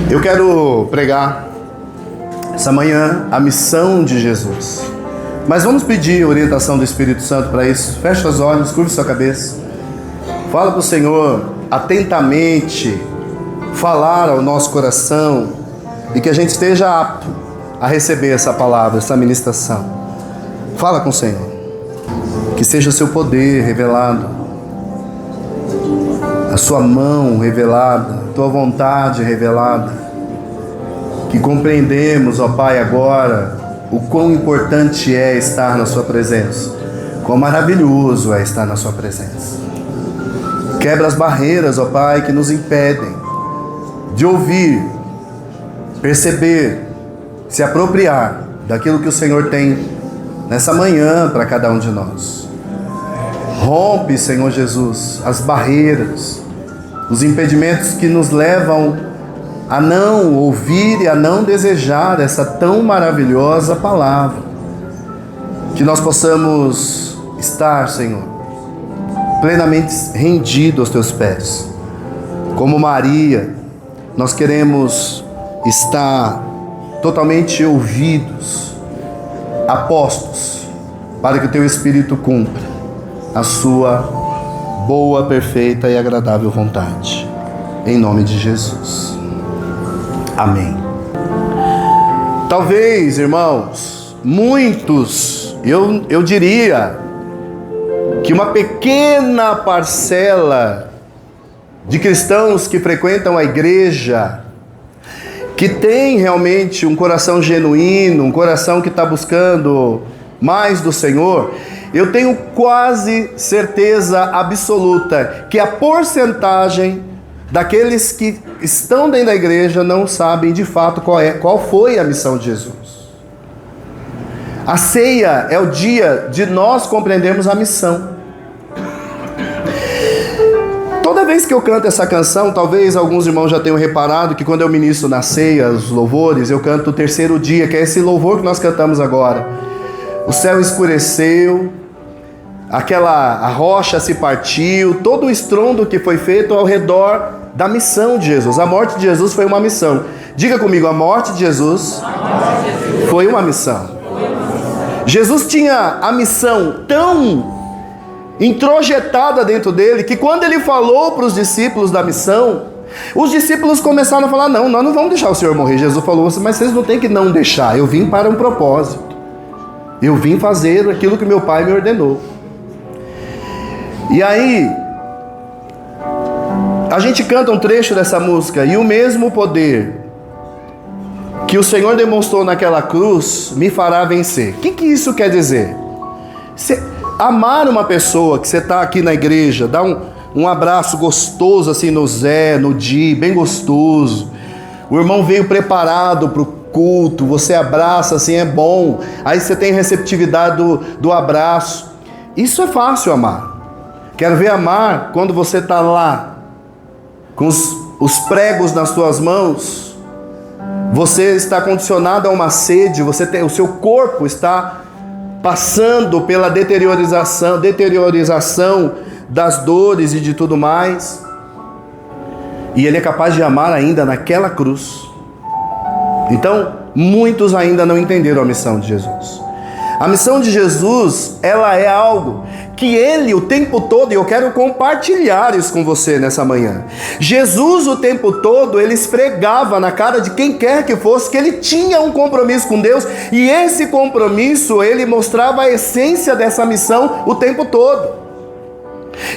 Eu quero pregar essa manhã a missão de Jesus. Mas vamos pedir orientação do Espírito Santo para isso. Feche os olhos, curve sua cabeça. Fala para o Senhor atentamente, falar ao nosso coração e que a gente esteja apto a receber essa palavra, essa ministração. Fala com o Senhor. Que seja o seu poder revelado, a sua mão revelada, a tua vontade revelada. Que compreendemos, ó Pai, agora o quão importante é estar na sua presença, quão maravilhoso é estar na sua presença. Quebra as barreiras, ó Pai, que nos impedem de ouvir, perceber, se apropriar daquilo que o Senhor tem nessa manhã para cada um de nós. Rompe, Senhor Jesus, as barreiras, os impedimentos que nos levam a não ouvir e a não desejar essa tão maravilhosa palavra. Que nós possamos estar, Senhor, plenamente rendidos aos teus pés. Como Maria, nós queremos estar totalmente ouvidos, apostos, para que o teu Espírito cumpra a sua boa, perfeita e agradável vontade. Em nome de Jesus. Amém. Talvez, irmãos, muitos, eu diria que uma pequena parcela de cristãos que frequentam a igreja, que tem realmente um coração genuíno, um coração que está buscando mais do Senhor, eu tenho quase certeza absoluta que a porcentagem daqueles que estão dentro da igreja não sabem de fato qual foi a missão de Jesus. A ceia é o dia de nós compreendermos a missão. Toda vez que eu canto essa canção, talvez alguns irmãos já tenham reparado que quando eu ministro na ceia, os louvores, eu canto o terceiro dia, que é esse louvor que nós cantamos agora. O céu escureceu, a rocha se partiu, todo o estrondo que foi feito ao redor da missão de Jesus. A morte de Jesus foi uma missão. Diga comigo, a morte de Jesus foi uma missão. Jesus tinha a missão tão introjetada dentro dele, que quando ele falou para os discípulos da missão, os discípulos começaram a falar, não, nós não vamos deixar o Senhor morrer. Jesus falou assim, mas vocês não têm que não deixar, eu vim para um propósito. Eu vim fazer aquilo que meu Pai me ordenou. E aí, a gente canta um trecho dessa música, e o mesmo poder que o Senhor demonstrou naquela cruz me fará vencer. O que isso quer dizer? Amar uma pessoa que você está aqui na igreja, dar um abraço gostoso assim no Zé, no Di, bem gostoso. O irmão veio preparado para o culto, você abraça assim, é bom. Aí você tem receptividade do abraço. Isso é fácil amar. Quero ver amar quando você está lá, com os pregos nas suas mãos. Você está condicionado a uma sede, o seu corpo está passando pela deteriorização das dores e de tudo mais. E ele é capaz de amar ainda naquela cruz. Então, muitos ainda não entenderam a missão de Jesus. A missão de Jesus, ela é algo que ele o tempo todo, e eu quero compartilhar isso com você nessa manhã. Jesus o tempo todo, ele esfregava na cara de quem quer que fosse, que ele tinha um compromisso com Deus, e esse compromisso, ele mostrava a essência dessa missão o tempo todo.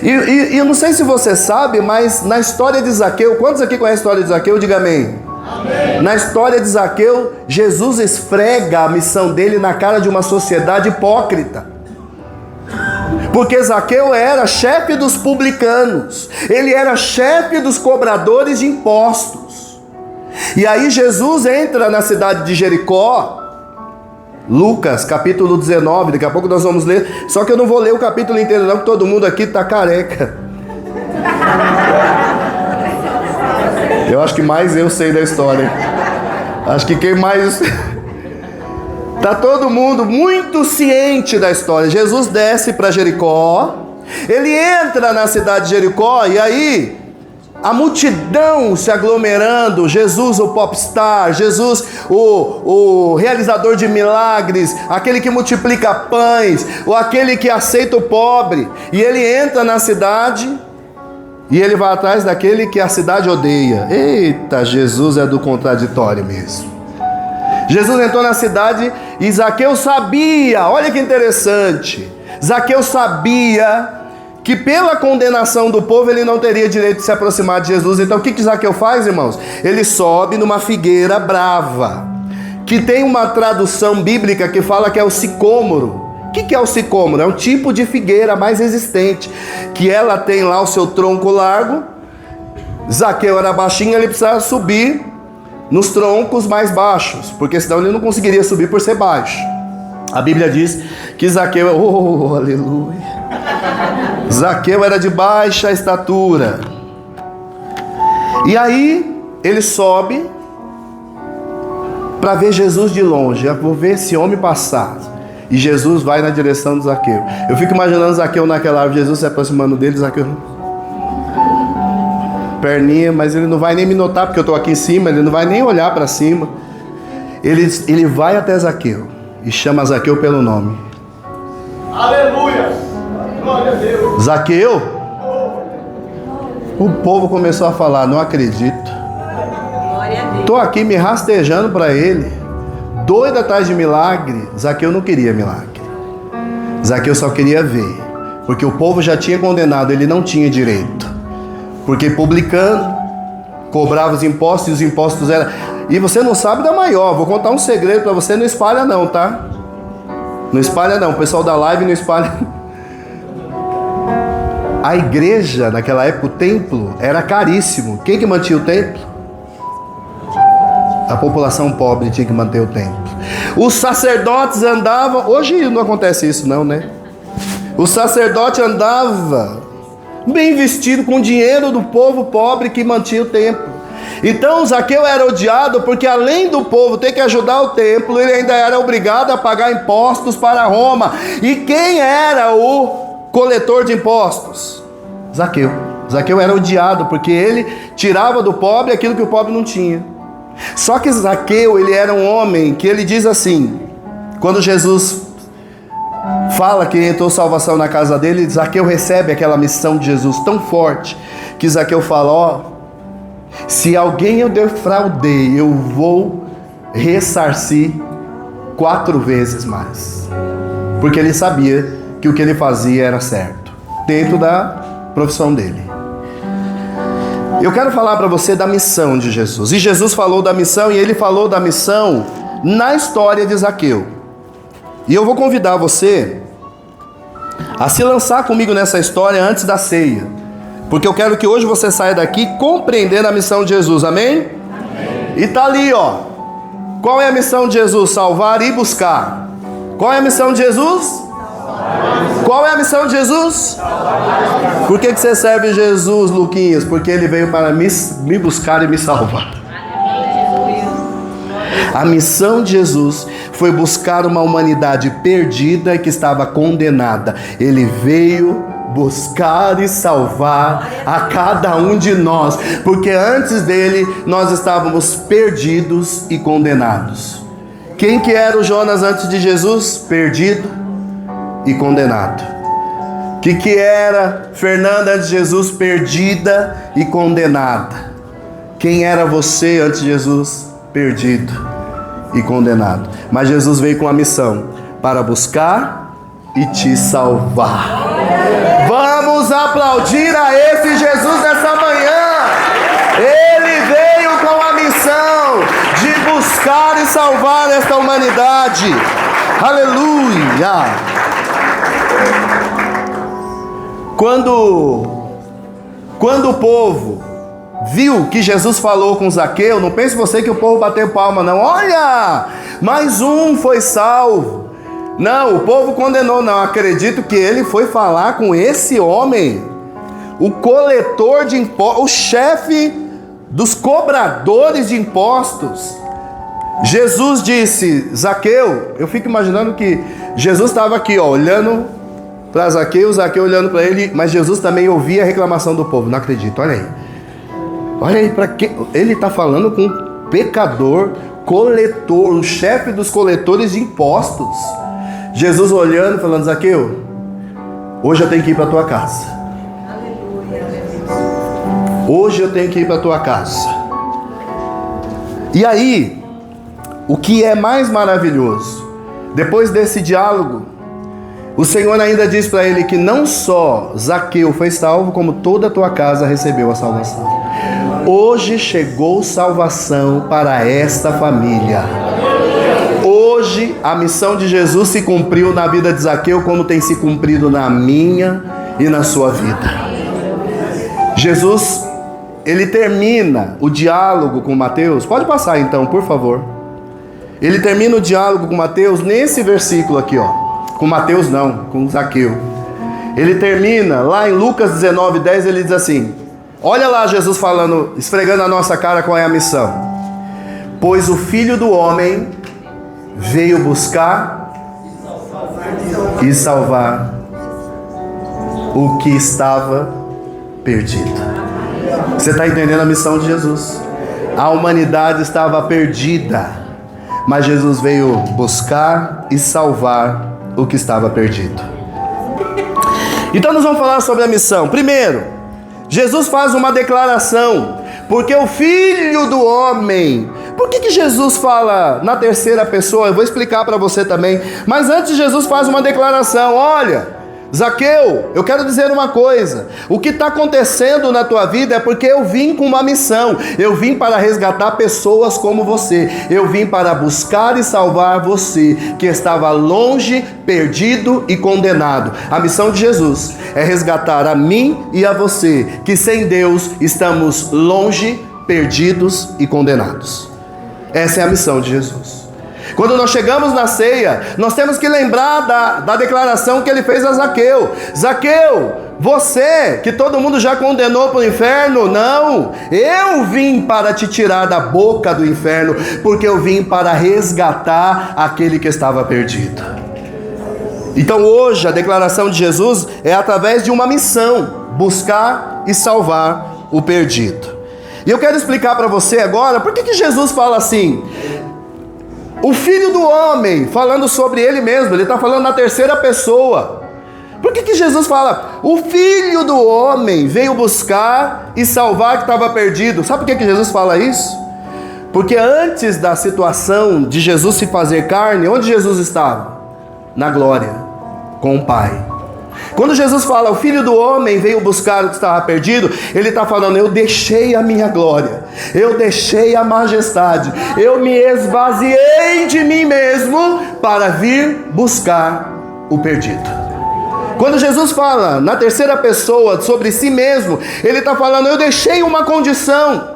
E eu não sei se você sabe, mas na história de Zaqueu, quantos aqui conhecem a história de Zaqueu? Diga amém. Amém. Na história de Zaqueu, Jesus esfrega a missão dele na cara de uma sociedade hipócrita. Porque Zaqueu era chefe dos publicanos, ele era chefe dos cobradores de impostos. E aí Jesus entra na cidade de Jericó, Lucas capítulo 19, daqui a pouco nós vamos ler, só que eu não vou ler o capítulo inteiro não, porque todo mundo aqui está careca. Eu acho que mais eu sei da história. Acho que quem mais... Está todo mundo muito ciente da história. Jesus desce para Jericó. Ele entra na cidade de Jericó. E aí a multidão se aglomerando, Jesus o popstar, Jesus o realizador de milagres, aquele que multiplica pães, ou aquele que aceita o pobre, e ele entra na cidade, e ele vai atrás daquele que a cidade odeia. Eita, Jesus é do contraditório mesmo. Jesus entrou na cidade e Zaqueu sabia, olha que interessante, Zaqueu sabia que pela condenação do povo ele não teria direito de se aproximar de Jesus. Então o que Zaqueu faz, irmãos? Ele sobe numa figueira brava, que tem uma tradução bíblica que fala que é o sicômoro. O que é o sicômoro? É um tipo de figueira mais resistente, que ela tem lá o seu tronco largo. Zaqueu era baixinho, ele precisava subir nos troncos mais baixos, porque senão ele não conseguiria subir por ser baixo. A Bíblia diz que Zaqueu, oh, aleluia, Zaqueu era de baixa estatura. E aí ele sobe para ver Jesus de longe. Eu vou ver esse homem passar. E Jesus vai na direção de Zaqueu. Eu fico imaginando Zaqueu naquela árvore, Jesus se aproximando dele, Zaqueu, perninha, mas ele não vai nem me notar porque eu estou aqui em cima, ele não vai nem olhar para cima. Ele vai até Zaqueu e chama Zaqueu pelo nome. Aleluia! Glória a Deus! Zaqueu! O povo começou a falar, não acredito. Estou aqui me rastejando para ele, doido atrás de milagre. Zaqueu não queria milagre. Zaqueu só queria ver, porque o povo já tinha condenado, ele não tinha direito. Porque publicano cobrava os impostos, e os impostos eram... E você não sabe da maior, vou contar um segredo para você, não espalha não, tá? Não espalha não, o pessoal da live não espalha. A igreja, naquela época, o templo era caríssimo. Quem que mantinha o templo? A população pobre tinha que manter o templo. Os sacerdotes andavam... Hoje não acontece isso não, né? O sacerdote andava bem vestido com o dinheiro do povo pobre que mantinha o templo. Então Zaqueu era odiado porque além do povo ter que ajudar o templo, ele ainda era obrigado a pagar impostos para Roma. E quem era o coletor de impostos? Zaqueu. Zaqueu era odiado porque ele tirava do pobre aquilo que o pobre não tinha. Só que Zaqueu, ele era um homem que ele diz assim, quando Jesus fala que entrou salvação na casa dele, Zaqueu recebe aquela missão de Jesus tão forte, que Zaqueu fala, ó, se alguém eu defraudei, eu vou ressarcir 4 vezes mais. Porque ele sabia que o que ele fazia era certo, dentro da profissão dele. Eu quero falar para você da missão de Jesus. E Jesus falou da missão, e ele falou da missão na história de Zaqueu. E eu vou convidar você a se lançar comigo nessa história antes da ceia, porque eu quero que hoje você saia daqui compreendendo a missão de Jesus, amém? Amém. E tá ali, ó. Qual é a missão de Jesus? Salvar e buscar. Qual é a missão de Jesus? Qual é a missão de Jesus? Por que você serve Jesus, Luquinhas? Porque ele veio para me buscar e me salvar. A missão de Jesus foi buscar uma humanidade perdida que estava condenada. Ele veio buscar e salvar a cada um de nós, porque antes dele nós estávamos perdidos e condenados. Quem que era o Jonas antes de Jesus? Perdido e condenado. Que era Fernanda antes de Jesus? Perdida e condenada. Quem era você antes de Jesus? Perdido e condenado. Mas Jesus veio com a missão para buscar e te salvar. Vamos aplaudir a esse Jesus nessa manhã. Ele veio com a missão de buscar e salvar esta humanidade. Aleluia! Quando o povo viu que Jesus falou com Zaqueu, não pense você que o povo bateu palma, não. Olha, mais um foi salvo. Não, o povo condenou, não. Acredito que ele foi falar com esse homem, o coletor de impostos, o chefe dos cobradores de impostos. Jesus disse, Zaqueu, eu fico imaginando que Jesus estava aqui, ó, olhando para Zaqueu, Zaqueu olhando para ele, mas Jesus também ouvia a reclamação do povo. Não acredito, olha aí. Olha aí, para que ele está falando com um pecador, coletor, o chefe dos coletores de impostos. Jesus olhando, falando: Zaqueu, hoje eu tenho que ir para a tua casa. Hoje eu tenho que ir para a tua casa. E aí, o que é mais maravilhoso, depois desse diálogo, o Senhor ainda diz para ele que não só Zaqueu foi salvo, como toda a tua casa recebeu a salvação. Hoje chegou salvação para esta família. Hoje a missão de Jesus se cumpriu na vida de Zaqueu, como tem se cumprido na minha e na sua vida. Jesus, ele termina o diálogo com Mateus. Pode passar então, por favor. Ele termina o diálogo com Mateus nesse versículo aqui, ó. Com Mateus não, com Zaqueu. Ele termina lá em Lucas 19:10, ele diz assim: olha lá Jesus falando, esfregando a nossa cara qual é a missão. Pois o Filho do Homem veio buscar e salvar o que estava perdido. Você está entendendo a missão de Jesus? A humanidade estava perdida, mas Jesus veio buscar e salvar o que estava perdido. Então nós vamos falar sobre a missão. Primeiro, Jesus faz uma declaração, porque o Filho do Homem... Por que Jesus fala na terceira pessoa? Eu vou explicar para você também. Mas antes, Jesus faz uma declaração: olha, Zaqueu, eu quero dizer uma coisa. O que está acontecendo na tua vida é porque eu vim com uma missão. Eu vim para resgatar pessoas como você. Eu vim para buscar e salvar você, que estava longe, perdido e condenado. A missão de Jesus é resgatar a mim e a você, que sem Deus estamos longe, perdidos e condenados. Essa é a missão de Jesus. Quando nós chegamos na ceia, nós temos que lembrar da declaração que ele fez a Zaqueu. Zaqueu, você que todo mundo já condenou para o inferno, não, eu vim para te tirar da boca do inferno, porque eu vim para resgatar aquele que estava perdido. Então hoje a declaração de Jesus é através de uma missão: buscar e salvar o perdido. E eu quero explicar para você agora por que Jesus fala assim. O Filho do Homem, falando sobre ele mesmo, ele está falando na terceira pessoa. Por que Jesus fala, o Filho do Homem veio buscar e salvar o que estava perdido? Sabe por que Jesus fala isso? Porque antes da situação de Jesus se fazer carne, onde Jesus estava? Na glória, com o Pai. Quando Jesus fala, o Filho do Homem veio buscar o que estava perdido, ele está falando, eu deixei a minha glória, eu deixei a majestade, eu me esvaziei de mim mesmo para vir buscar o perdido. Quando Jesus fala na terceira pessoa sobre si mesmo, ele está falando, eu deixei uma condição.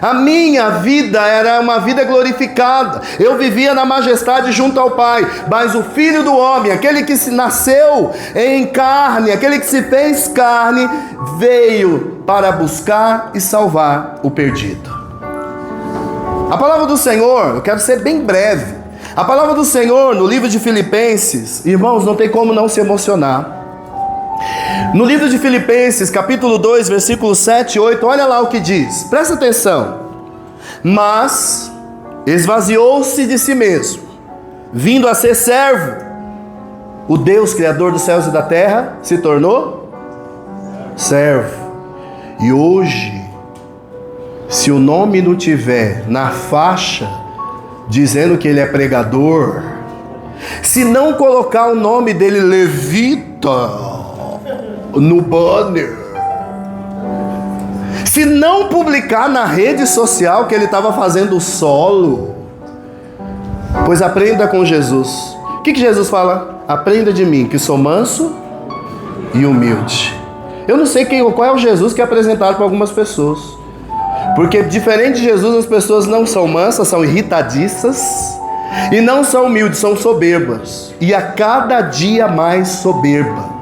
A minha vida era uma vida glorificada. Eu vivia na majestade junto ao Pai. Mas o Filho do Homem, aquele que se nasceu em carne, aquele que se fez carne, veio para buscar e salvar o perdido. A palavra do Senhor, eu quero ser bem breve. A palavra do Senhor no livro de Filipenses, irmãos, não tem como não se emocionar. No livro de Filipenses, capítulo 2, versículos 7 e 8, olha lá o que diz. Presta atenção. Mas esvaziou-se de si mesmo, vindo a ser servo. O Deus, Criador dos céus e da terra, se tornou servo. E hoje, se o nome não tiver na faixa, dizendo que ele é pregador, se não colocar o nome dele levita no banner, se não publicar na rede social que ele estava fazendo solo, pois aprenda com Jesus. O que Jesus fala? Aprenda de mim, que sou manso e humilde. Eu não sei qual é o Jesus que é apresentado para algumas pessoas, porque diferente de Jesus, as pessoas não são mansas, são irritadiças, e não são humildes, são soberbas, e a cada dia mais soberba.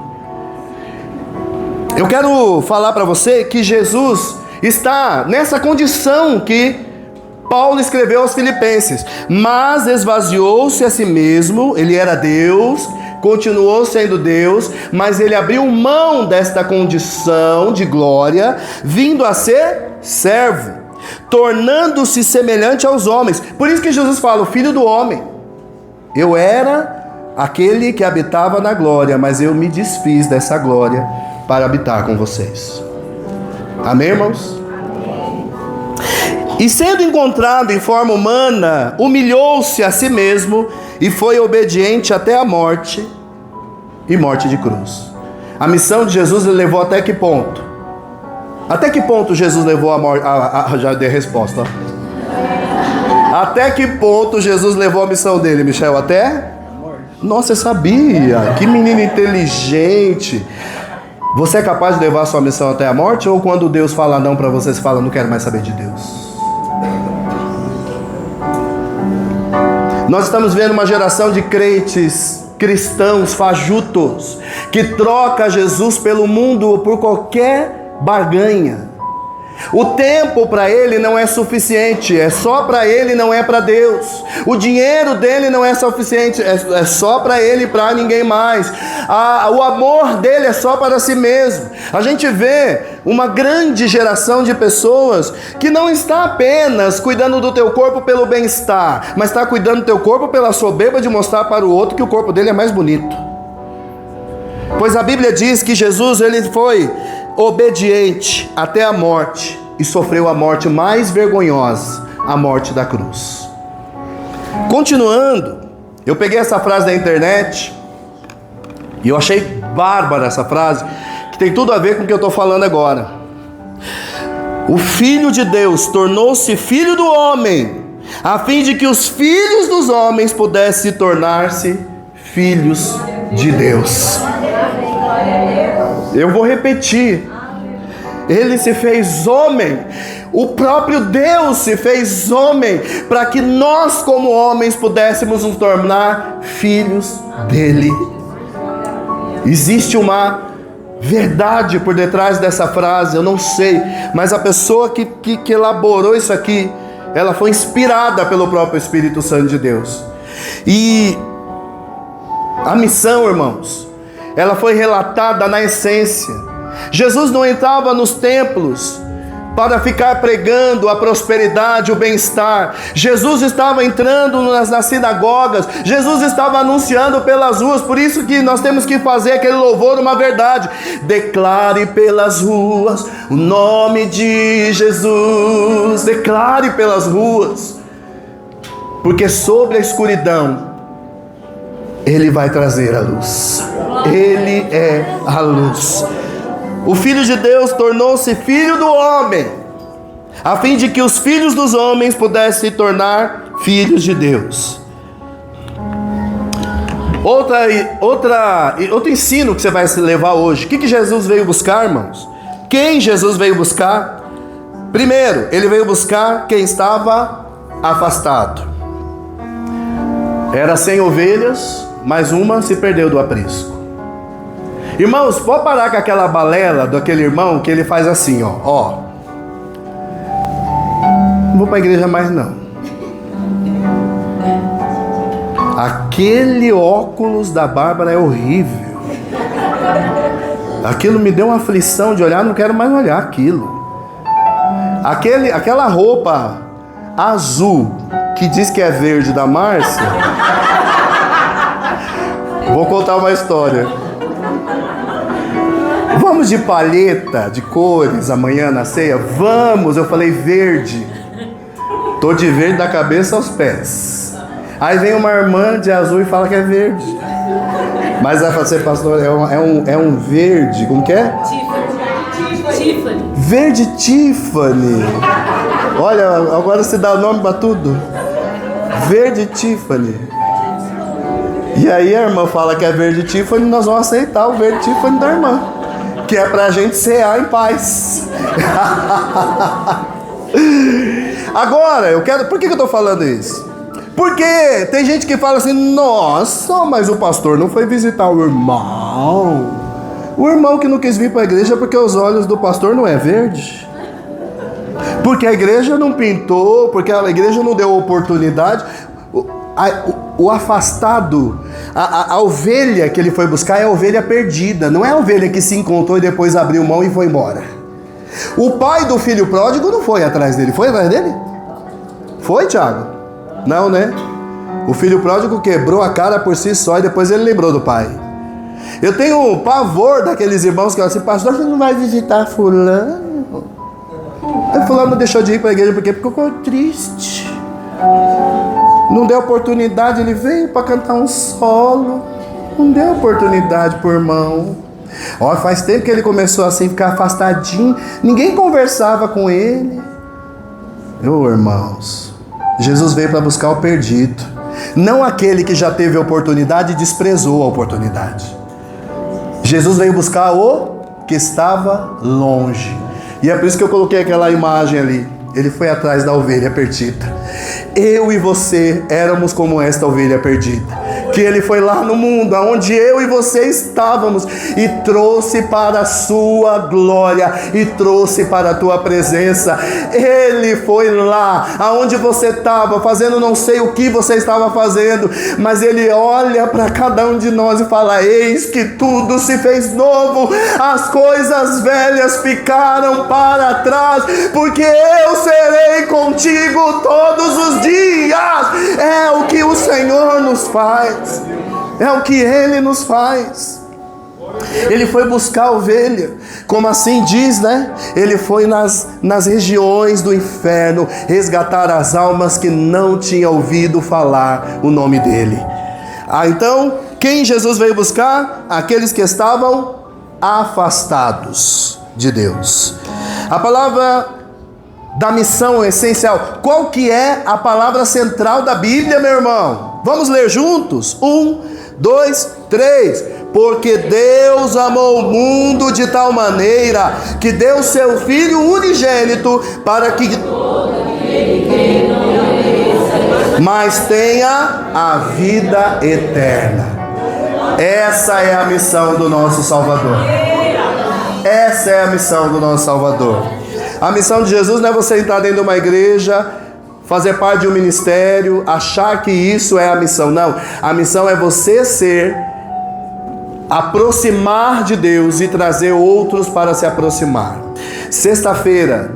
Eu quero falar para você que Jesus está nessa condição que Paulo escreveu aos Filipenses. Mas esvaziou-se a si mesmo, ele era Deus, continuou sendo Deus, mas ele abriu mão desta condição de glória, vindo a ser servo, tornando-se semelhante aos homens. Por isso que Jesus fala, o Filho do Homem. Eu era aquele que habitava na glória, mas eu me desfiz dessa glória para habitar com vocês. Amém, irmãos? E sendo encontrado em forma humana, humilhou-se a si mesmo e foi obediente até a morte, e morte de cruz. A missão de Jesus ele levou até que ponto? Até que ponto Jesus levou a morte? Já dei a resposta. Até que ponto Jesus levou a missão dele, Michel? Até? Nossa, eu sabia. Que menino inteligente. Você é capaz de levar a sua missão até a morte? Ou quando Deus fala não para você, você fala, não quero mais saber de Deus? Nós estamos vendo uma geração de crentes, cristãos, fajutos, que troca Jesus pelo mundo ou por qualquer barganha. O tempo para ele não é suficiente, é só para ele, não é para Deus. O dinheiro dele não é suficiente, é só para ele e para ninguém mais. O amor dele é só para si mesmo. A gente vê uma grande geração de pessoas que não está apenas cuidando do teu corpo pelo bem-estar, mas está cuidando do teu corpo pela soberba de mostrar para o outro que o corpo dele é mais bonito. Pois a Bíblia diz que Jesus ele foi obediente até a morte e sofreu a morte mais vergonhosa, a morte da cruz. Continuando, eu peguei essa frase da internet e eu achei bárbara essa frase, que tem tudo a ver com o que eu estou falando agora. O Filho de Deus tornou-se filho do homem, a fim de que os filhos dos homens pudessem tornar-se filhos de Deus. Eu vou repetir. Ele se fez homem. O próprio Deus se fez homem para que nós como homens pudéssemos nos tornar filhos dele. Existe uma verdade por detrás dessa frase, eu não sei, mas a pessoa que elaborou isso aqui, ela foi inspirada pelo próprio Espírito Santo de Deus. E a missão, irmãos, ela foi relatada na essência. Jesus não entrava nos templos para ficar pregando a prosperidade, o bem-estar. Jesus estava entrando nas sinagogas, Jesus estava anunciando pelas ruas. Por isso que nós temos que fazer aquele louvor, uma verdade: declare pelas ruas o nome de Jesus, declare pelas ruas, porque sobre a escuridão Ele vai trazer a luz. Ele é a luz. O Filho de Deus tornou-se filho do homem, a fim de que os filhos dos homens pudessem se tornar filhos de Deus. Outro ensino que você vai se levar hoje. O que Jesus veio buscar, irmãos? Quem Jesus veio buscar? Primeiro, Ele veio buscar quem estava afastado. Era 100 ovelhas, mas uma se perdeu do aprisco. Irmãos, pode parar com aquela balela daquele irmão que ele faz assim, ó. Não vou para a igreja mais não. Aquele óculos da Bárbara é horrível. Aquilo me deu uma aflição de olhar, não quero mais olhar aquilo. Aquela roupa azul que diz que é verde da Márcia. Vou contar uma história. Vamos de palheta, de cores, amanhã na ceia? Vamos, eu falei verde. Tô de verde da cabeça aos pés. Aí vem uma irmã de azul e fala que é verde. Mas vai fazer, pastor, é um verde, como que é? Tiffany. Verde Tiffany. Olha, agora se dá o nome para tudo. Verde Tiffany. E aí a irmã fala que é verde Tiffany, nós vamos aceitar o verde Tiffany da irmã, que é pra gente cear em paz. Agora, por que eu tô falando isso? Porque tem gente que fala assim: nossa, mas o pastor não foi visitar o irmão. O irmão que não quis vir para a igreja porque os olhos do pastor não é verde, porque a igreja não pintou, porque a igreja não deu oportunidade. o afastado, a ovelha que ele foi buscar é a ovelha perdida, não é a ovelha que se encontrou e depois abriu mão e foi embora. O pai do filho pródigo não foi atrás dele, foi atrás dele? Foi, Tiago? Não, né? O filho pródigo quebrou a cara por si só e depois ele lembrou do pai. Eu tenho pavor daqueles irmãos que falam assim: pastor, você não vai visitar fulano? Fulano deixou de ir para a igreja porque ficou triste. Não deu oportunidade, ele veio para cantar um solo. Não deu oportunidade pro irmão. Ó, faz tempo que ele começou assim, ficar afastadinho. Ninguém conversava com ele. Irmãos, Jesus veio para buscar o perdido. Não aquele que já teve a oportunidade e desprezou a oportunidade. Jesus veio buscar o que estava longe. E é por isso que eu coloquei aquela imagem ali. Ele foi atrás da ovelha perdida. Eu e você éramos como esta ovelha perdida. Que ele foi lá no mundo, onde eu e você estávamos, e trouxe para a sua glória, e trouxe para a tua presença. Ele foi lá, aonde você estava, fazendo não sei o que você estava fazendo, mas ele olha para cada um de nós e fala: eis que tudo se fez novo, as coisas velhas ficaram para trás, porque eu serei contigo todos os dias. É o que o Senhor nos faz. É o que Ele nos faz. Ele foi buscar a ovelha, como assim diz, né? Ele foi nas regiões do inferno resgatar as almas que não tinham ouvido falar o nome dele. Então, quem Jesus veio buscar? Aqueles que estavam afastados de Deus. A palavra da missão essencial. Qual que é a palavra central da Bíblia, meu irmão? Vamos ler juntos? 1, 2, 3. Porque Deus amou o mundo de tal maneira que deu seu Filho unigênito para que mas tenha a vida eterna. Essa é a missão do nosso Salvador. Essa é a missão do nosso Salvador. A missão de Jesus não é você entrar dentro de uma igreja, fazer parte de um ministério, achar que isso é a missão. Não, a missão é você aproximar de Deus e trazer outros para se aproximar. Sexta-feira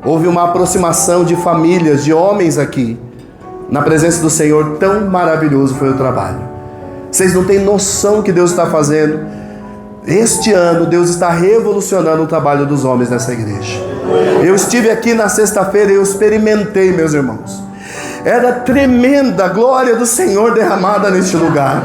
houve uma aproximação de famílias, de homens aqui, na presença do Senhor. Tão maravilhoso foi o trabalho. Vocês não têm noção que Deus está fazendo. Este ano Deus está revolucionando o trabalho dos homens nessa igreja. Eu estive aqui na sexta-feira e eu experimentei, meus irmãos. Era tremenda a glória do Senhor derramada neste lugar.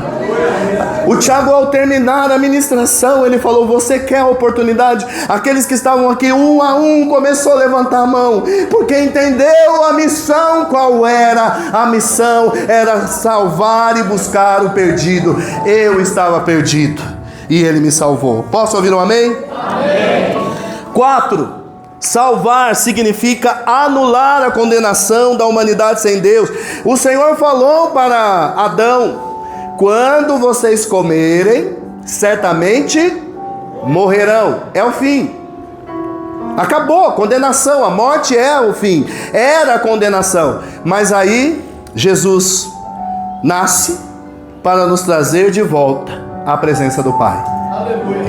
O Tiago, ao terminar a ministração, ele falou: você quer a oportunidade? Aqueles que estavam aqui, um a um, começou a levantar a mão, porque entendeu a missão. Qual era? A missão era salvar e buscar o perdido. Eu estava perdido e ele me salvou. Posso ouvir um amém? Amém. 4. Salvar significa anular a condenação da humanidade sem Deus. O Senhor falou para Adão: quando vocês comerem, certamente morrerão. É o fim. Acabou a condenação, a morte é o fim. Era a condenação. Mas aí Jesus nasce para nos trazer de volta à presença do Pai. Aleluia.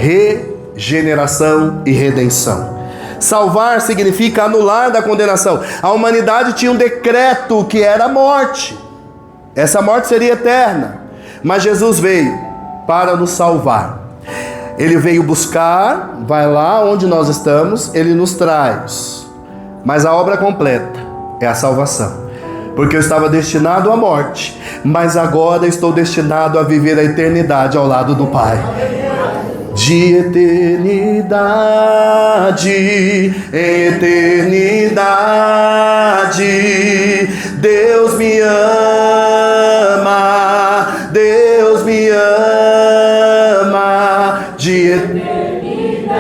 Regeneração e redenção. Salvar significa anular da condenação. A humanidade tinha um decreto que era a morte. Essa morte seria eterna. Mas Jesus veio para nos salvar. Ele veio buscar, vai lá onde nós estamos, Ele nos traz. Mas a obra completa é a salvação. Porque eu estava destinado à morte, mas agora estou destinado a viver a eternidade ao lado do Pai. De eternidade em eternidade, Deus me ama, Deus me ama. De eternidade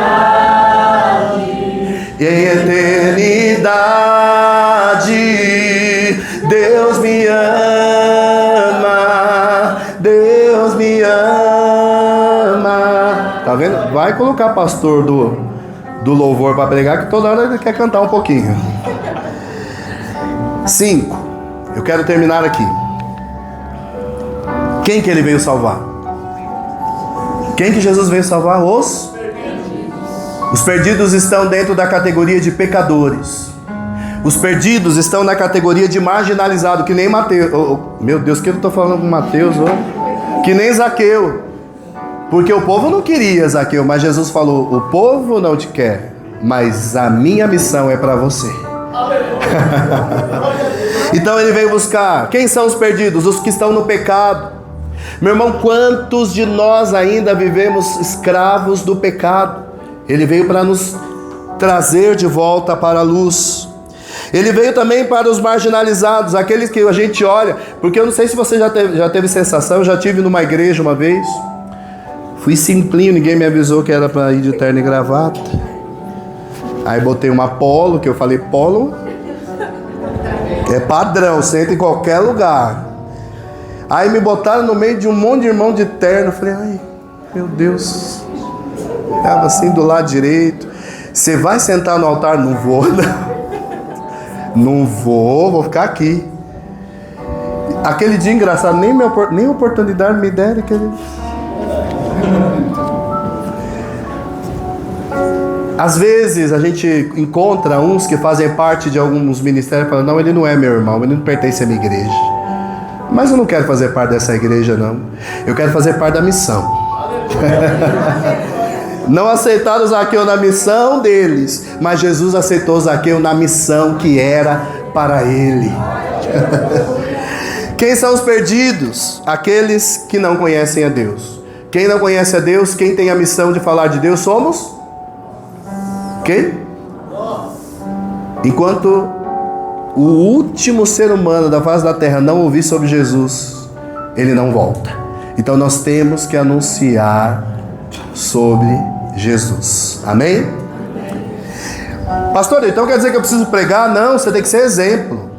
em eternidade, Deus me ama, Deus me ama. Tá vendo? Vai colocar pastor do louvor para pregar, que toda hora ele quer cantar um pouquinho. 5. Eu quero terminar aqui. Quem que ele veio salvar? Quem que Jesus veio salvar? Os perdidos estão dentro da categoria de pecadores. Os perdidos estão na categoria de marginalizado, que nem Mateus. Meu Deus, que eu estou falando com Mateus? Que nem Zaqueu. Porque o povo não queria Zaqueu, mas Jesus falou: o povo não te quer, mas a minha missão é para você. Então ele veio buscar. Quem são os perdidos? Os que estão no pecado. Meu irmão, quantos de nós ainda vivemos escravos do pecado? Ele veio para nos trazer de volta para a luz. Ele veio também para os marginalizados, aqueles que a gente olha, porque eu não sei se você já teve sensação, eu já tive numa igreja uma vez, fui simplinho, ninguém me avisou que era para ir de terno e gravata, aí botei uma polo, que eu falei, polo é padrão, senta em qualquer lugar, aí me botaram no meio de um monte de irmão de terno, eu falei, ai, meu Deus, estava assim do lado direito, você vai sentar no altar? Não vou, não. Não vou ficar aqui. Aquele dia engraçado, nem oportunidade me deram. Às vezes a gente encontra uns que fazem parte de alguns ministérios e falam: não, ele não é meu irmão, ele não pertence à minha igreja. Mas eu não quero fazer parte dessa igreja, não. Eu quero fazer parte da missão. Não aceitaram Zaqueu na missão deles, mas Jesus aceitou Zaqueu na missão que era para ele. Quem são os perdidos? Aqueles que não conhecem a Deus. Quem não conhece a Deus, quem tem a missão de falar de Deus, somos? Quem? Enquanto o último ser humano da face da terra não ouvir sobre Jesus, ele não volta. Então nós temos que anunciar sobre Jesus. Amém? Pastor, então quer dizer que eu preciso pregar? Não, você tem que ser exemplo.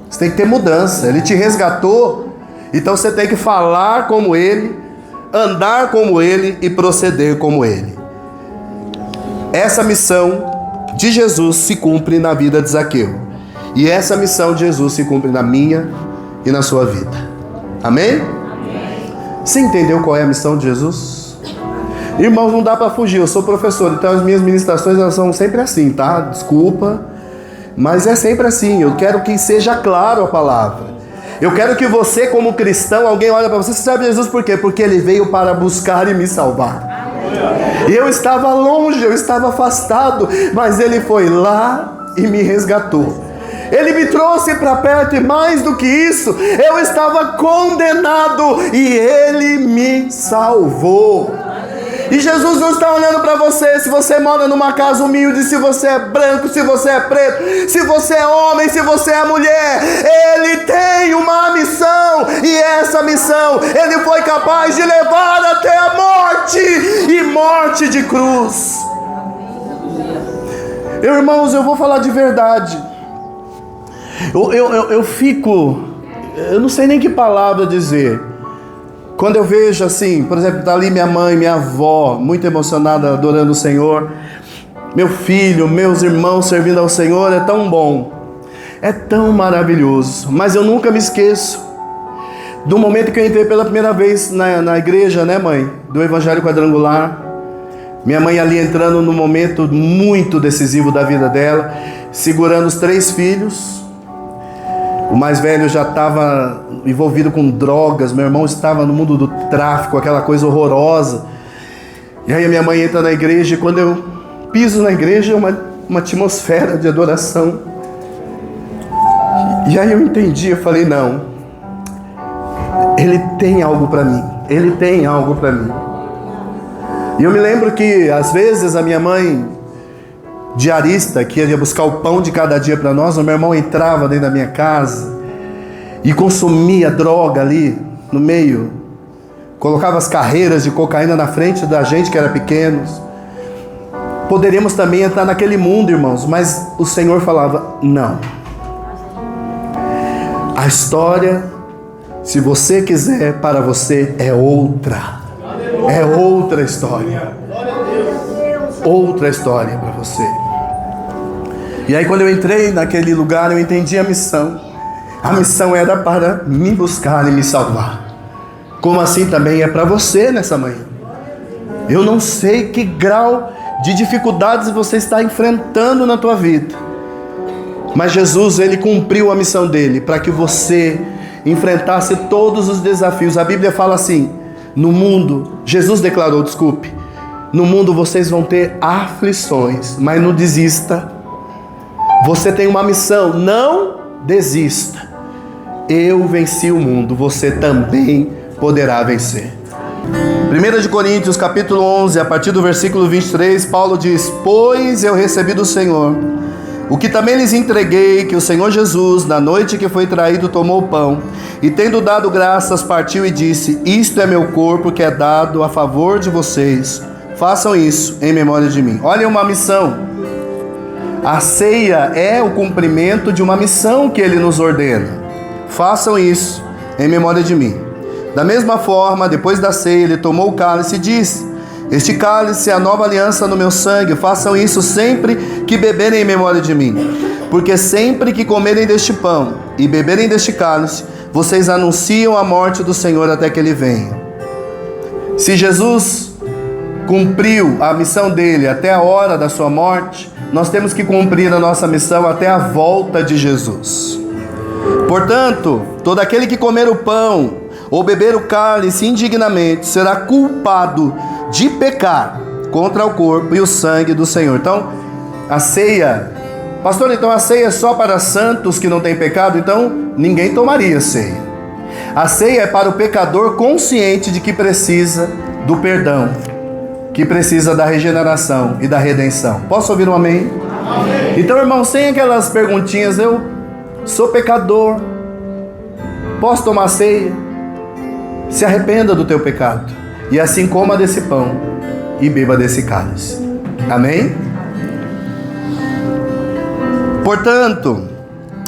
Você tem que ter mudança. Ele te resgatou, então você tem que falar como ele, andar como ele e proceder como ele. Essa missão de Jesus se cumpre na vida de Zaqueu. E essa missão de Jesus se cumpre na minha e na sua vida. Amém? Amém. Você entendeu qual é a missão de Jesus? Irmãos, não dá para fugir, eu sou professor, então as minhas ministrações elas são sempre assim, tá? Desculpa, mas é sempre assim. Eu quero que seja claro a palavra. Eu quero que você, como cristão, alguém olha para você sabe Jesus por quê? Porque ele veio para buscar e me salvar. Eu estava longe, eu estava afastado, mas ele foi lá e me resgatou. Ele me trouxe para perto e mais do que isso, eu estava condenado e ele me salvou. E Jesus não está olhando para você, se você mora numa casa humilde, se você é branco, se você é preto, se você é homem, se você é mulher. Ele tem uma missão, e essa missão ele foi capaz de levar até a morte, e morte de cruz. Irmãos, eu vou falar de verdade. Eu não sei nem que palavra dizer. Quando eu vejo assim, por exemplo, está ali minha mãe, minha avó, muito emocionada, adorando o Senhor. Meu filho, meus irmãos servindo ao Senhor, é tão bom. É tão maravilhoso. Mas eu nunca me esqueço do momento que eu entrei pela primeira vez na igreja, né, mãe? Do Evangelho Quadrangular. Minha mãe ali entrando num momento muito decisivo da vida dela, segurando os 3 filhos. O mais velho já estava envolvido com drogas, meu irmão estava no mundo do tráfico, aquela coisa horrorosa. E aí a minha mãe entra na igreja, e quando eu piso na igreja, uma atmosfera de adoração. E aí eu entendi, eu falei, não, ele tem algo para mim, ele tem algo para mim. E eu me lembro que às vezes a minha mãe, diarista, que ia buscar o pão de cada dia para nós, o meu irmão entrava dentro da minha casa e consumia droga ali no meio, colocava as carreiras de cocaína na frente da gente que era pequenos. Poderíamos também entrar naquele mundo, irmãos, mas o Senhor falava, não. A história, se você quiser, para você é outra. É outra história. Outra história para você. E aí quando eu entrei naquele lugar, eu entendi a missão. A missão era para me buscar e me salvar. como assim também é para você nessa manhã. Eu não sei que grau de dificuldades você está enfrentando na tua vida, mas Jesus, ele cumpriu a missão dele para que você enfrentasse todos os desafios. A Bíblia fala assim: no mundo, Jesus declarou, desculpe, no mundo vocês vão ter aflições, mas não desista. Você tem uma missão, não desista. Eu venci o mundo, você também poderá vencer. 1 Coríntios capítulo 11, a partir do versículo 23, Paulo diz: pois eu recebi do Senhor o que também lhes entreguei, que o Senhor Jesus, na noite que foi traído, tomou o pão, e tendo dado graças, partiu e disse: isto é meu corpo que é dado a favor de vocês, façam isso em memória de mim. Olha uma missão. A ceia é o cumprimento de uma missão que ele nos ordena. Façam isso em memória de mim. Da mesma forma, depois da ceia, ele tomou o cálice e disse: este cálice é a nova aliança no meu sangue, façam isso sempre que beberem em memória de mim. Porque sempre que comerem deste pão e beberem deste cálice, vocês anunciam a morte do Senhor até que ele venha. Se Jesus cumpriu a missão dele até a hora da sua morte, nós temos que cumprir a nossa missão até a volta de Jesus. Portanto, todo aquele que comer o pão ou beber o cálice indignamente será culpado de pecar contra o corpo e o sangue do Senhor. Então, a ceia, pastor, então a ceia é só para santos que não têm pecado? Então, ninguém tomaria ceia. A ceia é para o pecador consciente de que precisa do perdão, que precisa da regeneração e da redenção. Posso ouvir um amém? Amém. Então, irmão, sem aquelas perguntinhas: eu sou pecador, posso tomar ceia? Se arrependa do teu pecado, e assim coma desse pão e beba desse cálice. Amém? Portanto,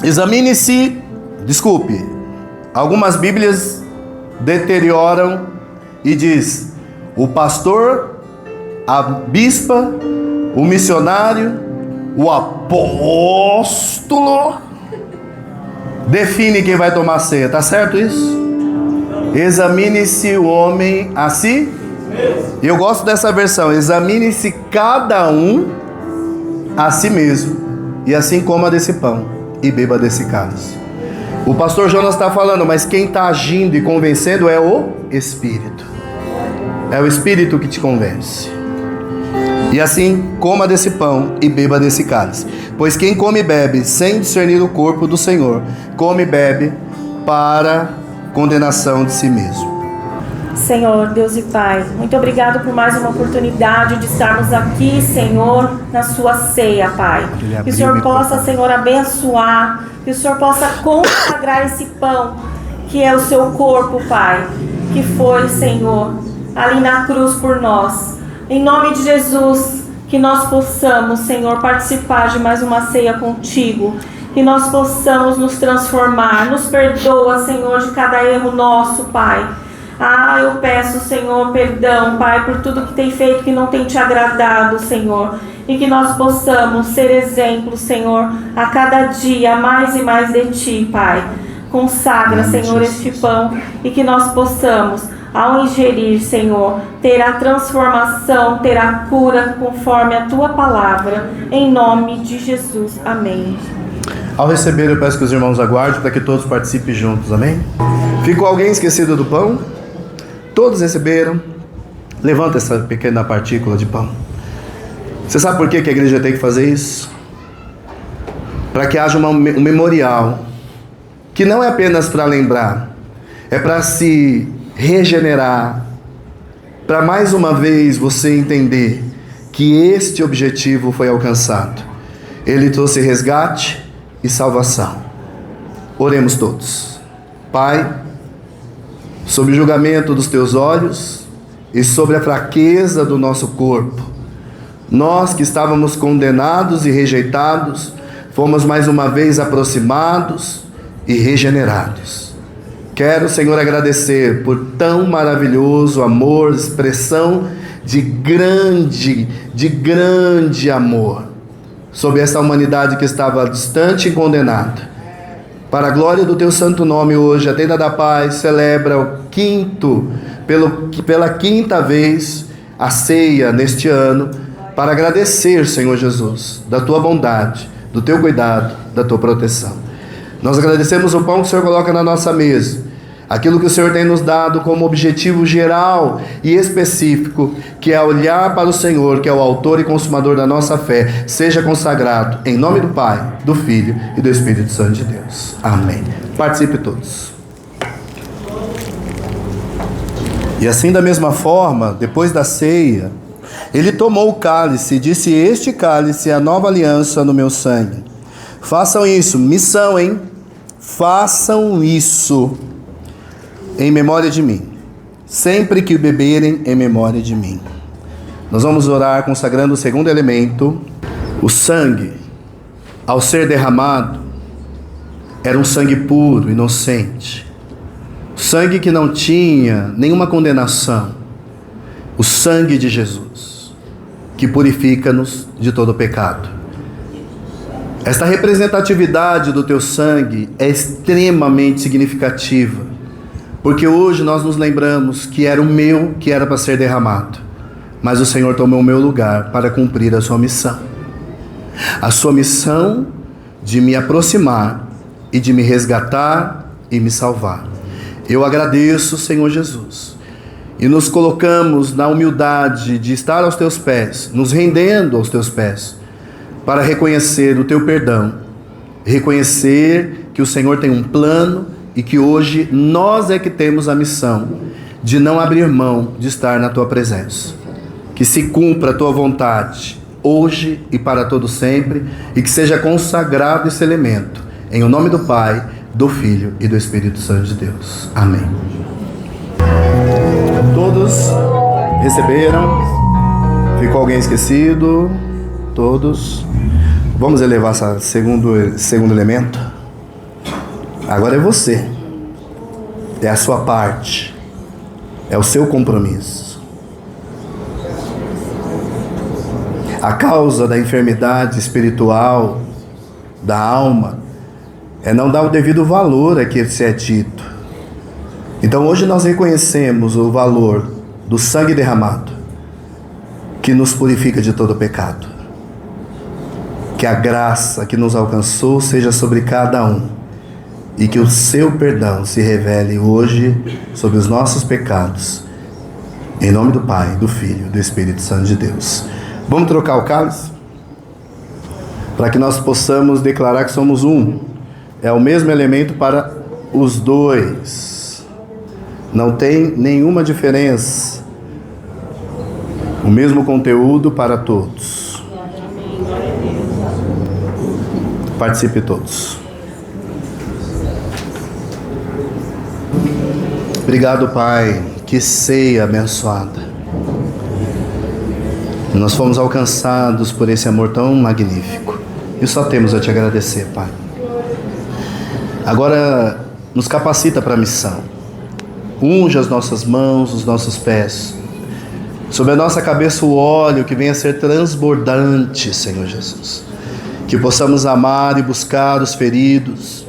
examine-se. Desculpe, algumas Bíblias deterioram e diz: o pastor, a bispa, o missionário, o apóstolo define quem vai tomar ceia. Tá certo isso? Examine-se o homem a si. Eu gosto dessa versão: examine-se cada um a si mesmo, e assim coma desse pão e beba desse cálice. O pastor Jonas está falando, mas quem está agindo e convencendo é o Espírito. É o Espírito que te convence. E assim coma desse pão e beba desse cálice. Pois quem come e bebe sem discernir o corpo do Senhor, come e bebe para condenação de si mesmo. Senhor, Deus e Pai, muito obrigado por mais uma oportunidade de estarmos aqui, Senhor, na sua ceia, Pai. Que o Senhor possa, Senhor, abençoar, que o Senhor possa consagrar esse pão, que é o seu corpo, Pai, que foi, Senhor, ali na cruz por nós. Em nome de Jesus, que nós possamos, Senhor, participar de mais uma ceia contigo. Que nós possamos nos transformar. Nos perdoa, Senhor, de cada erro nosso, Pai. Eu peço, Senhor, perdão, Pai, por tudo que tem feito que não tem te agradado, Senhor. E que nós possamos ser exemplos, Senhor, a cada dia mais e mais de Ti, Pai. Consagra, Senhor, este pão e que nós possamos, ao ingerir, Senhor, ter a transformação, ter a cura conforme a Tua palavra. Em nome de Jesus. Amém. Ao receber, eu peço que os irmãos aguardem para que todos participem juntos, amém? Ficou alguém esquecido do pão? Todos receberam? Levanta essa pequena partícula de pão. Você sabe por que a igreja tem que fazer isso? Para que haja um memorial, que não é apenas para lembrar, é para se regenerar, para mais uma vez você entender que este objetivo foi alcançado. Ele trouxe resgate e salvação. Oremos todos. Pai, sob o julgamento dos teus olhos e sobre a fraqueza do nosso corpo, nós que estávamos condenados e rejeitados, fomos mais uma vez aproximados e regenerados. Quero, Senhor, agradecer por tão maravilhoso amor, expressão de grande amor sobre essa humanidade que estava distante e condenada. Para a glória do teu santo nome hoje, a Tenda da Paz celebra pela quinta vez a ceia neste ano, para agradecer, Senhor Jesus, da tua bondade, do teu cuidado, da tua proteção. Nós agradecemos o pão que o Senhor coloca na nossa mesa, aquilo que o Senhor tem nos dado como objetivo geral e específico, que é olhar para o Senhor, que é o autor e consumador da nossa fé, seja consagrado em nome do Pai, do Filho e do Espírito Santo de Deus. Amém. Participe todos. E assim, da mesma forma, depois da ceia, ele tomou o cálice e disse: este cálice é a nova aliança no meu sangue. Façam isso, missão, hein? Façam isso em memória de mim, sempre que beberem, em memória de mim. Nós vamos orar consagrando o segundo elemento. O sangue, ao ser derramado, era um sangue puro, inocente, sangue que não tinha nenhuma condenação, o sangue de Jesus, que purifica-nos de todo pecado. Esta representatividade do teu sangue é extremamente significativa, porque hoje nós nos lembramos que era o meu que era para ser derramado, mas o Senhor tomou o meu lugar para cumprir a sua missão. A sua missão de me aproximar e de me resgatar e me salvar. Eu agradeço, Senhor Jesus, e nos colocamos na humildade de estar aos teus pés, nos rendendo aos teus pés, para reconhecer o teu perdão, reconhecer que o Senhor tem um plano e que hoje nós é que temos a missão de não abrir mão de estar na tua presença. Que se cumpra a tua vontade, hoje e para todo sempre, e que seja consagrado esse elemento, em o nome do Pai, do Filho e do Espírito Santo de Deus. Amém. Todos receberam? Ficou alguém esquecido? Todos? Vamos elevar esse segundo elemento? Agora é você. É a sua parte. É o seu compromisso. A causa da enfermidade espiritual da alma é não dar o devido valor a que se é dito. Então hoje nós reconhecemos o valor do sangue derramado, que nos purifica de todo pecado. Que a graça que nos alcançou seja sobre cada um, e que o seu perdão se revele hoje sobre os nossos pecados, em nome do Pai, do Filho e do Espírito Santo de Deus. Vamos trocar o cálice? Para que nós possamos declarar que somos um. É o mesmo elemento para os dois. Não tem nenhuma diferença. O mesmo conteúdo para todos. Participe todos. Obrigado, Pai. Que ceia abençoada. Nós fomos alcançados por esse amor tão magnífico. E só temos a te agradecer, Pai. Agora, nos capacita para a missão. Unge as nossas mãos, os nossos pés. Sobre a nossa cabeça o óleo que venha a ser transbordante, Senhor Jesus. Que possamos amar e buscar os feridos,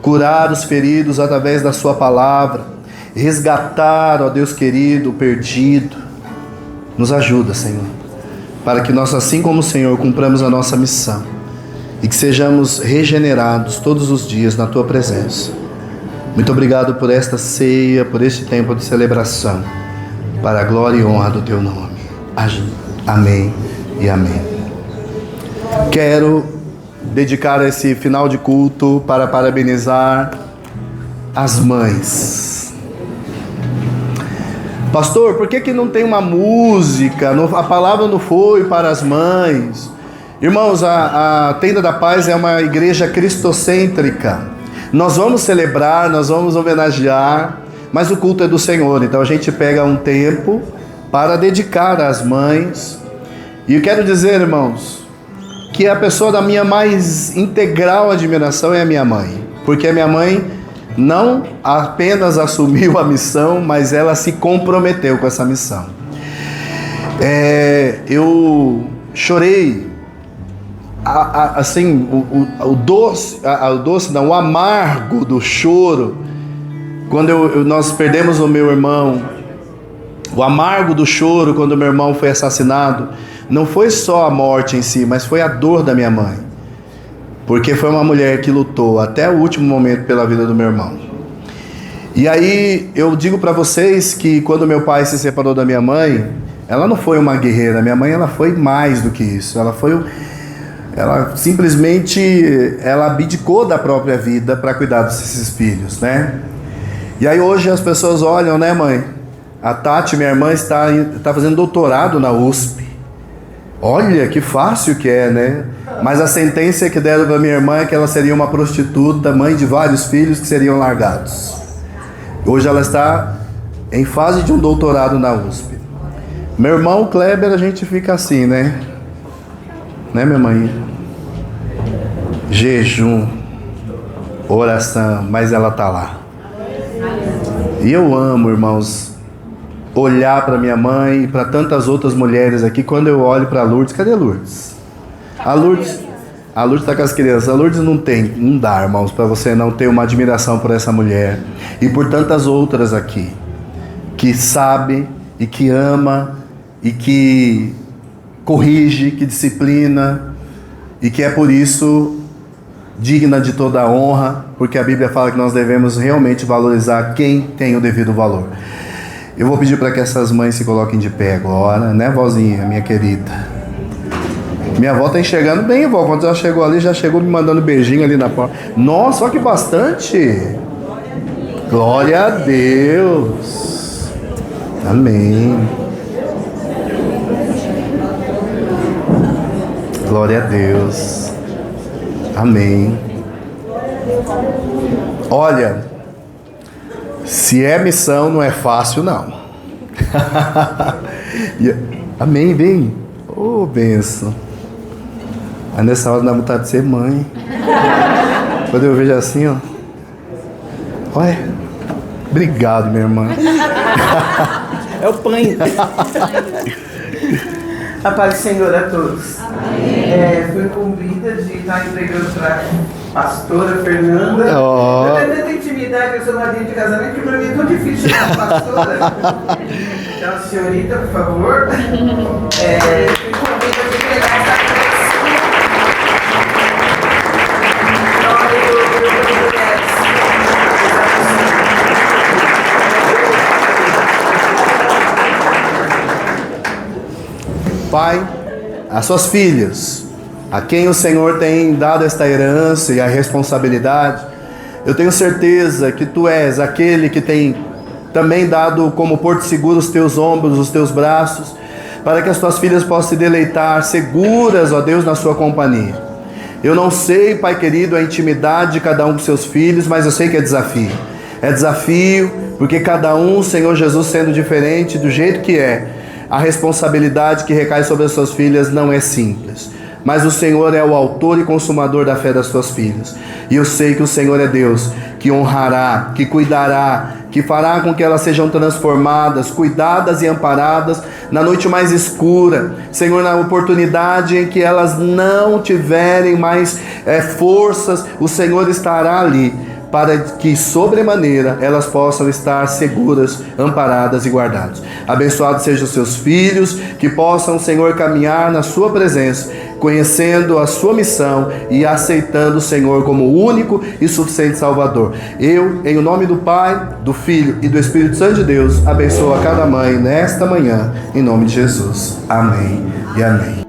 curar os feridos através da sua palavra, resgatar, ó Deus querido, o perdido. Nos ajuda, Senhor, para que nós, assim como o Senhor, cumpramos a nossa missão e que sejamos regenerados todos os dias na tua presença. Muito obrigado por esta ceia, por este tempo de celebração, para a glória e honra do teu nome. Amém e amém. Quero dedicar esse final de culto para parabenizar as mães. Pastor, por que não tem uma música? A palavra não foi para as mães. Irmãos, a Tenda da Paz é uma igreja cristocêntrica. Nós vamos celebrar, nós vamos homenagear, mas o culto é do Senhor. Então a gente pega um tempo para dedicar às mães. E eu quero dizer, irmãos, que a pessoa da minha mais integral admiração é a minha mãe. Porque a minha mãe não apenas assumiu a missão, mas ela se comprometeu com essa missão. Eu chorei assim, o doce, o amargo do choro, quando nós perdemos o meu irmão, o amargo do choro quando meu irmão foi assassinado, não foi só a morte em si, mas foi a dor da minha mãe, porque foi uma mulher que lutou até o último momento pela vida do meu irmão. E aí eu digo para vocês que quando meu pai se separou da minha mãe, ela não foi uma guerreira. Minha mãe, ela foi mais do que isso. Ela simplesmente abdicou da própria vida para cuidar desses filhos, né? E aí hoje as pessoas olham, né, mãe? A Tati, minha irmã, está fazendo doutorado na USP. Olha que fácil que é, né? Mas a sentença que deram para minha irmã é que ela seria uma prostituta, mãe de vários filhos que seriam largados. Hoje ela está em fase de um doutorado na USP. Meu irmão Kleber, a gente fica assim, né? Né, minha mãe? Jejum, oração, mas ela tá lá. E eu amo, irmãos, olhar para minha mãe e para tantas outras mulheres aqui. Quando eu olho para Lourdes, cadê Lourdes? A Lourdes está com as crianças. A Lourdes não dá, irmãos, para você não ter uma admiração por essa mulher e por tantas outras aqui que sabe e que ama e que corrige, que disciplina e que é por isso digna de toda a honra, porque a Bíblia fala que nós devemos realmente valorizar quem tem o devido valor. Eu vou pedir para que essas mães se coloquem de pé agora, né, vozinha, minha querida? Minha avó tá enxergando bem, vó. Quando ela chegou ali, já chegou me mandando beijinho ali na porta. Nossa, olha que bastante! Glória a Deus! Amém! Glória a Deus! Amém! Olha, se é missão, não é fácil, não. Amém, bem. Oh, benção. Aí nessa hora dá vontade de ser mãe. Quando eu vejo assim, ó. Olha. Obrigado, minha irmã. É o pai. A paz do Senhor a todos. Fui incumbida de estar entregando para a pastora Fernanda. Eu tenho tanta intimidade, eu sou madrinha de casamento, que para mim é tão difícil chamar pastora. Então, senhorita, por favor. Fui incumbida de entregar essa coleção. Pai, as suas filhas, a quem o Senhor tem dado esta herança e a responsabilidade, eu tenho certeza que Tu és aquele que tem também dado como porto seguro os Teus ombros, os Teus braços, para que as Tuas filhas possam se deleitar seguras, ó Deus, na Sua companhia. Eu não sei, Pai querido, a intimidade de cada um dos Seus filhos, mas eu sei que é desafio. É desafio porque cada um, Senhor Jesus, sendo diferente do jeito que é, a responsabilidade que recai sobre as suas filhas não é simples. Mas o Senhor é o autor e consumador da fé das suas filhas. E eu sei que o Senhor é Deus que honrará, que cuidará, que fará com que elas sejam transformadas, cuidadas e amparadas na noite mais escura. Senhor, na oportunidade em que elas não tiverem mais forças, o Senhor estará ali, para que sobremaneira elas possam estar seguras, amparadas e guardadas. Abençoados sejam os seus filhos, que possam, Senhor, caminhar na sua presença, conhecendo a sua missão e aceitando o Senhor como o único e suficiente Salvador. Eu, em nome do Pai, do Filho e do Espírito Santo de Deus, abençoo a cada mãe nesta manhã, em nome de Jesus. Amém e amém.